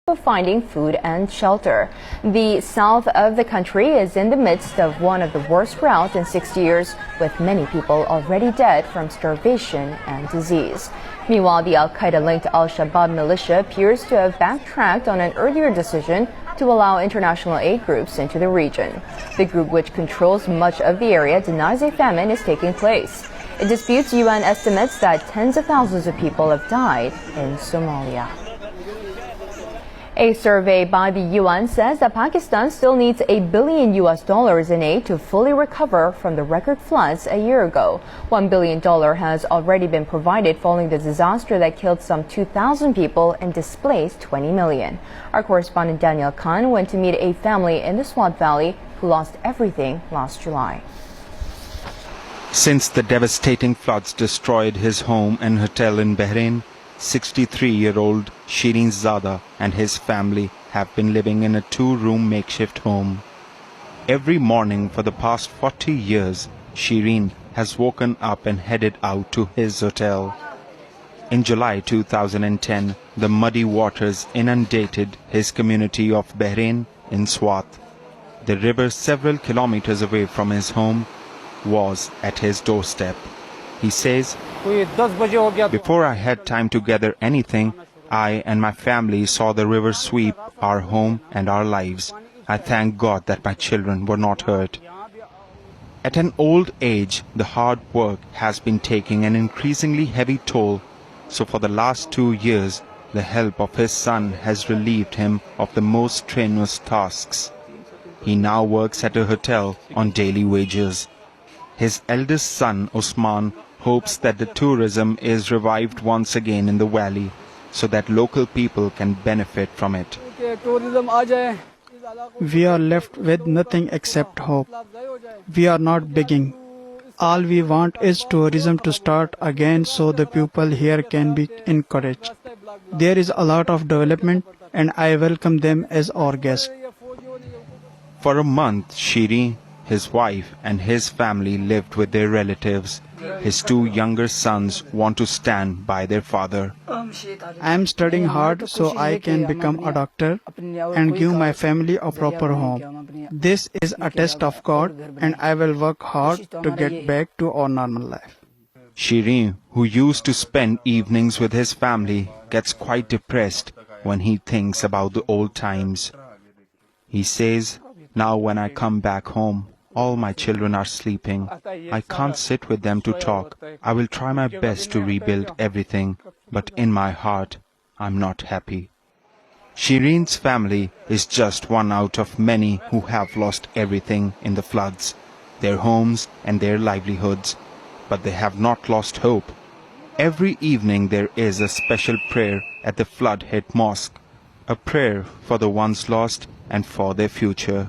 of finding food and shelter. The south of the country is in the midst of one of the worst droughts in 60 years, with many people already dead from starvation and disease. Meanwhile, the al-Qaeda-linked al-Shabaab militia appears to have backtracked on an earlier decision to allow international aid groups into the region. The group, which controls much of the area, denies a famine is taking place. It disputes UN estimates that tens of thousands of people have died in Somalia. A survey by the UN says that Pakistan still needs $1 billion in aid to fully recover from the record floods a year ago. $1 billion has already been provided following the disaster that killed some 2,000 people and displaced 20 million. Our correspondent Daniel Khan went to meet a family in the Swat Valley who lost everything last July. Since the devastating floods destroyed his home and hotel in Bahrain, 63-year-old Shireen Zada and his family have been living in a two-room makeshift home. Every morning for the past 40 years, Shireen has woken up and headed out to his hotel. In July 2010, the muddy waters inundated his community of Bahrain in Swat. The river several kilometers away from his home was at his doorstep. He says, "Before I had time to gather anything, I and my family saw the river sweep our home and our lives. I thank God that my children were not hurt." At an old age, the hard work has been taking an increasingly heavy toll, so for the last 2 years, the help of his son has relieved him of the most strenuous tasks. He now works at a hotel on daily wages. His eldest son, Usman, hopes that the tourism is revived once again in the valley so that local people can benefit from it. We are left with nothing except hope. We are not begging. All we want is tourism to start again so the people here can be encouraged. There is a lot of development and I welcome them as our guests. For a month, Shiri, his wife and his family lived with their relatives. His 2 younger sons want to stand by their father. I am studying hard so I can become a doctor and give my family a proper home. This is a test of God and I will work hard to get back to our normal life. Shireen, who used to spend evenings with his family, gets quite depressed when he thinks about the old times. He says, "Now when I come back home, all my children are sleeping. I can't sit with them to talk. I will try my best to rebuild everything, but in my heart, I'm not happy." Shireen's family is just one out of many who have lost everything in the floods, their homes and their livelihoods, but they have not lost hope. Every evening there is a special prayer at the flood-hit mosque, a prayer for the ones lost and for their future.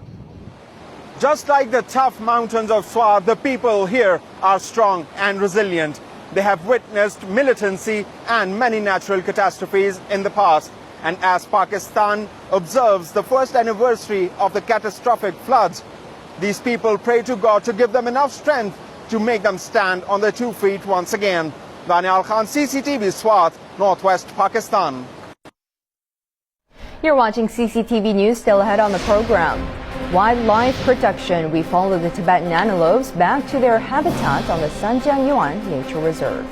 Just like the tough mountains of Swat, the people here are strong and resilient. They have witnessed militancy and many natural catastrophes in the past. And as Pakistan observes the first anniversary of the catastrophic floods, these people pray to God to give them enough strength to make them stand on their 2 feet once again. Daniel Khan, CCTV Swat, Northwest Pakistan. You're watching CCTV News. Still ahead on the program. Wildlife protection. We follow the Tibetan antelopes back to their habitat on the Sanjiangyuan Nature Reserve.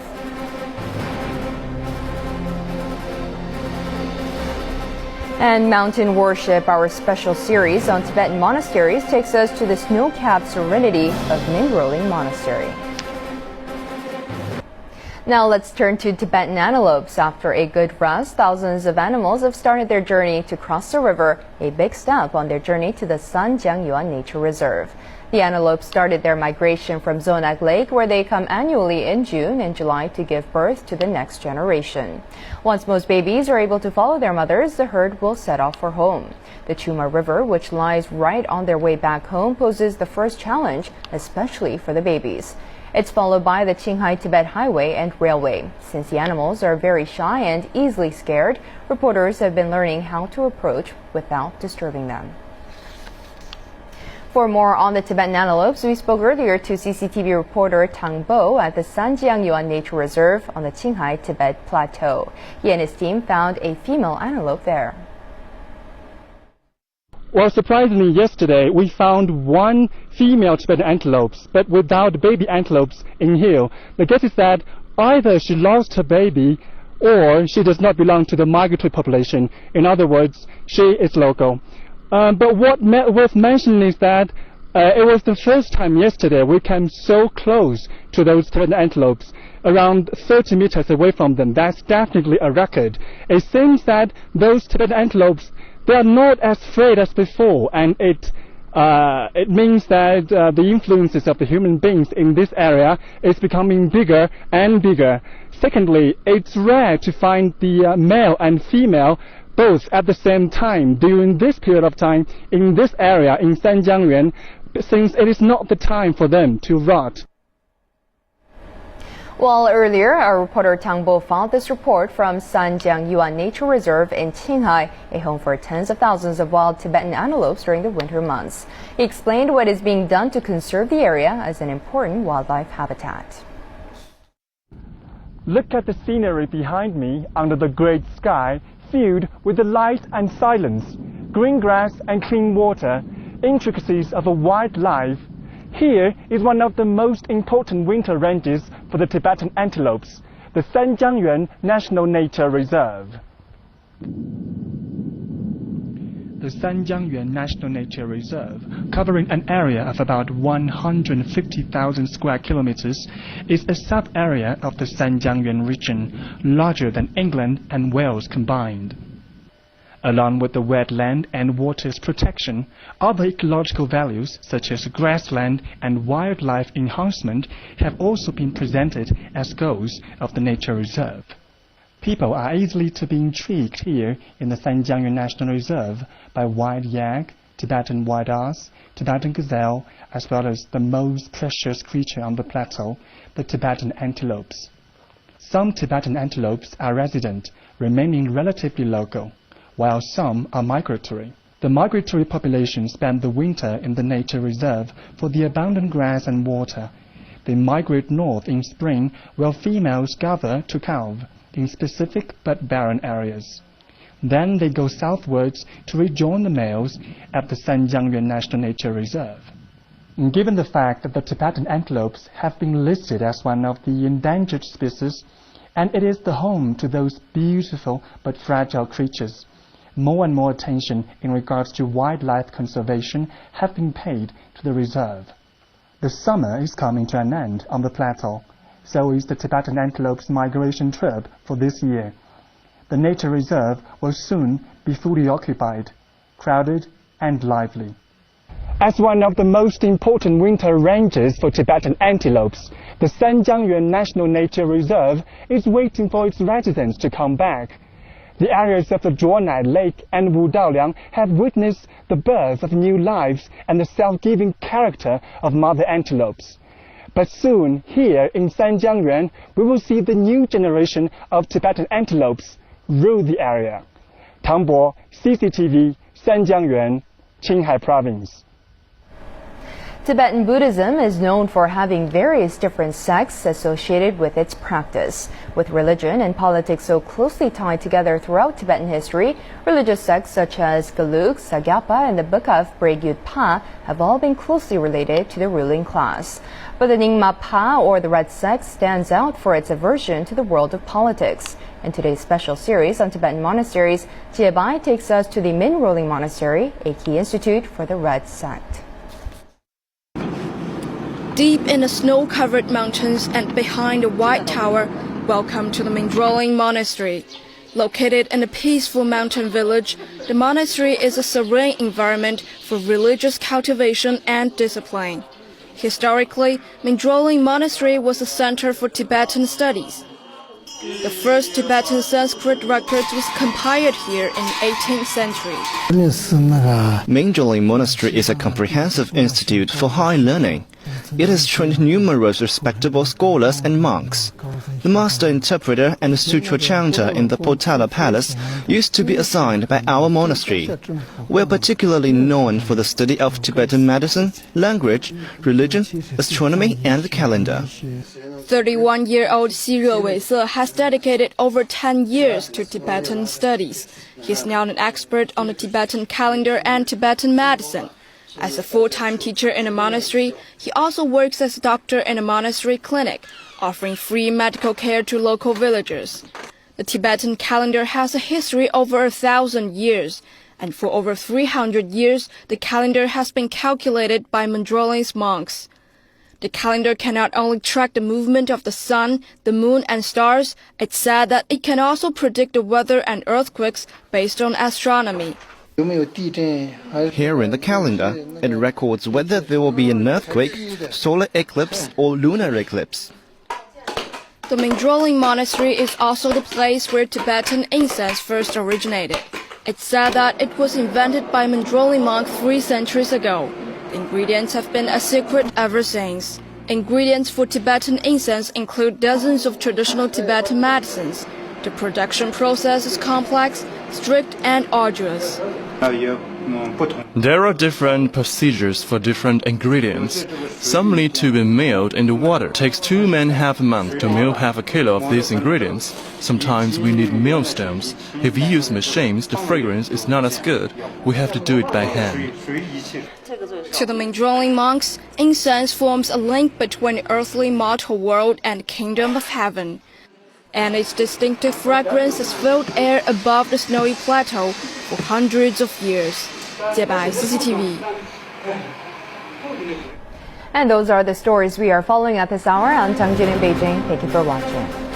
And mountain worship, our special series on Tibetan monasteries, takes us to the snow-capped serenity of Ningroling Monastery. Now let's turn to Tibetan antelopes. After a good rest, thousands of animals have started their journey to cross the river, a big step on their journey to the Sanjiangyuan Nature Reserve. The antelopes started their migration from Zonak Lake, where they come annually in June and July to give birth to the next generation. Once most babies are able to follow their mothers, the herd will set off for home. The Chuma River, which lies right on their way back home, poses the first challenge, especially for the babies. It's followed by the Qinghai-Tibet Highway and Railway. Since the animals are very shy and easily scared, reporters have been learning how to approach without disturbing them. For more on the Tibetan antelopes, we spoke earlier to CCTV reporter Tang Bo at the Sanjiangyuan Nature Reserve on the Qinghai-Tibet Plateau. He and his team found a female antelope there. Well, surprisingly, yesterday we found one female Tibetan antelope, but without baby antelopes in here. The guess is that either she lost her baby or she does not belong to the migratory population. In other words, she is local. But what worth mentioning is that it was the first time yesterday we came so close to those Tibetan antelopes, around 30 meters away from them. That's definitely a record. It seems that those Tibetan antelopes, they are not as afraid as before, and it means that the influences of the human beings in this area is becoming bigger and bigger. Secondly, it's rare to find the male and female both at the same time during this period of time in this area in Sanjiangyuan, since it is not the time for them to rot. Well, earlier, our reporter Tang Bo found this report from Sanjiang Yuan Nature Reserve in Qinghai, a home for tens of thousands of wild Tibetan antelopes during the winter months. He explained what is being done to conserve the area as an important wildlife habitat. Look at the scenery behind me under the great sky, filled with the light and silence, green grass and clean water, intricacies of a wildlife. Here is one of the most important winter ranges for the Tibetan antelopes, the Sanjiangyuan National Nature Reserve. The Sanjiangyuan National Nature Reserve, covering an area of about 150,000 square kilometers, is a sub-area of the Sanjiangyuan region, larger than England and Wales combined. Along with the wetland and water's protection, other ecological values such as grassland and wildlife enhancement have also been presented as goals of the nature reserve. People are easily to be intrigued here in the Sanjiangyuan National Reserve by wild yak, Tibetan wild ass, Tibetan gazelle, as well as the most precious creature on the plateau, the Tibetan antelopes. Some Tibetan antelopes are resident, remaining relatively local, while some are migratory. The migratory population spend the winter in the nature reserve for the abundant grass and water. They migrate north in spring, where females gather to calve in specific but barren areas. Then they go southwards to rejoin the males at the Sanjiangyuan National Nature Reserve. Given the fact that the Tibetan antelopes have been listed as one of the endangered species, and it is the home to those beautiful but fragile creatures, more and more attention in regards to wildlife conservation have been paid to the reserve. The summer is coming to an end on the plateau, so is the Tibetan antelope's migration trip for this year. The nature reserve will soon be fully occupied, crowded and lively. As one of the most important winter ranges for Tibetan antelopes, the Sanjiangyuan National Nature Reserve is waiting for its residents to come back. The areas of the Zhuonai Lake and Wudaoliang have witnessed the birth of new lives and the self-giving character of mother antelopes. But soon, here in Sanjiangyuan, we will see the new generation of Tibetan antelopes rule the area. Tang Bo, CCTV, Sanjiangyuan, Qinghai Province. Tibetan Buddhism is known for having various different sects associated with its practice. With religion and politics so closely tied together throughout Tibetan history, religious sects such as Gelug, Sagyapa, and the Buka of Breagyut Pa have all been closely related to the ruling class. But the Nyingma Pa, or the Red Sect, stands out for its aversion to the world of politics. In today's special series on Tibetan monasteries, Jie Bai takes us to the Min Ruling Monastery, a key institute for the Red Sect. Deep in the snow-covered mountains and behind a white tower, welcome to the Mindroling Monastery. Located in a peaceful mountain village, the monastery is a serene environment for religious cultivation and discipline. Historically, Mindroling Monastery was a center for Tibetan studies. The first Tibetan Sanskrit record was compiled here in the 18th century. Mindroling Monastery is a comprehensive institute for high learning. It has trained numerous respectable scholars and monks. The master interpreter and the sutra chanter in the Potala Palace used to be assigned by our monastery. We are particularly known for the study of Tibetan medicine, language, religion, astronomy, and the calendar. 31-year-old Xi Re Weise has dedicated over 10 years to Tibetan studies. He is now an expert on the Tibetan calendar and Tibetan medicine. As a full-time teacher in a monastery, he also works as a doctor in a monastery clinic, offering free medical care to local villagers. The Tibetan calendar has a history over 1,000 years, and for over 300 years, the calendar has been calculated by Mandrolese monks. The calendar can not only track the movement of the sun, the moon, and stars, it's said that it can also predict the weather and earthquakes based on astronomy. Here in the calendar, it records whether there will be an earthquake, solar eclipse, or lunar eclipse. The Mandrolese monastery is also the place where Tibetan incense first originated. It's said that it was invented by Mandrolese monks 3 centuries ago. The ingredients have been a secret ever since. Ingredients for Tibetan incense include dozens of traditional Tibetan medicines. The production process is complex, strict, and arduous. There are different procedures for different ingredients. Some need to be milled in the water. It takes 2 men half a month to mill half a kilo of these ingredients. Sometimes we need millstones. If we use machines, the fragrance is not as good. We have to do it by hand. To the Mandrolese monks, incense forms a link between the earthly mortal world and the kingdom of heaven. And its distinctive fragrance has filled air above the snowy plateau for hundreds of years. 接白 CCTV. And those are the stories we are following at this hour. I'm Jang Jin in Beijing. Thank you for watching.